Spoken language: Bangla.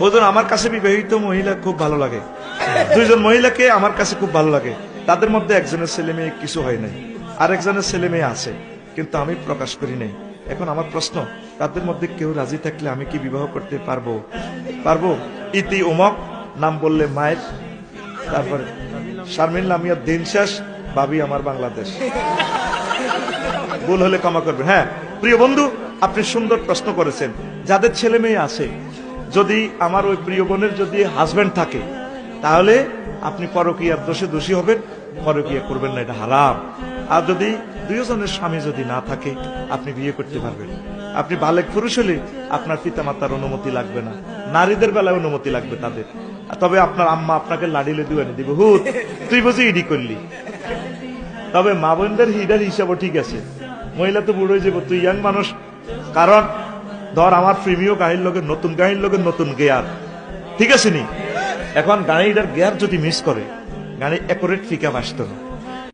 হুজুর আমার কাছে বিবাহিত মহিলা খুব ভালো লাগে, দুইজন মহিলাকে আমার কাছে খুব ভালো লাগে। তাদের মধ্যে একজনের ছেলে মেয়ে কিছু হয় নাই, আর একজনের ছেলে মেয়ে আছে, কিন্তু আমি প্রকাশ করি নাই। এখন আমার প্রশ্ন, তাদের মধ্যে কেউ রাজি থাকলে আমি কি বিবাহ করতে পারবো? পারবো। ইতি উমক নাম বললে মায়ের, তারপরে শারমিন লামিয়া দিন শেষ, ভাবি আমার বাংলাদেশ। ভুল হলে ক্ষমা করবেন। হ্যাঁ প্রিয় বন্ধু, আপনি সুন্দর প্রশ্ন করেছেন। যাদের ছেলে মেয়ে আছে, যদি আমার ওই প্রিয় বোনের যদি হাজবেন্ড থাকে, তাহলে আপনি পরকীয়ার দোষে দোষী হবেন, পরকীয়া করবেন না, এটা হারাম। আর যদি দুইজনের স্বামী যদি না থাকে, আপনি বিয়ে করতে পারবেন। আপনি বালেক পুরুষ হলে আপনার পিতামাতার অনুমতি লাগবে না, নারীদের বেলায় অনুমতি লাগবে তাদের। তবে আপনার আম্মা আপনাকে লাড়িলে দিয়ে এনে দিবে, হুত তুই বুঝি ইডি করলি। তবে মা বোনদের হিডার হিসাবও ঠিক আছে, মহিলা তো বুড়ো হয়ে যাবো, তুই ইয়াং মানুষ। কারণ ধর আমার প্রেমীয় গাড়ির লোকের নতুন গাড়ির লোকের নতুন গেয়ার, ঠিক আছে নি? এখন গাড়িটার গেয়ার যদি মিস করে, গাড়ি অ্যাকুরেট ফিকা আসতো না।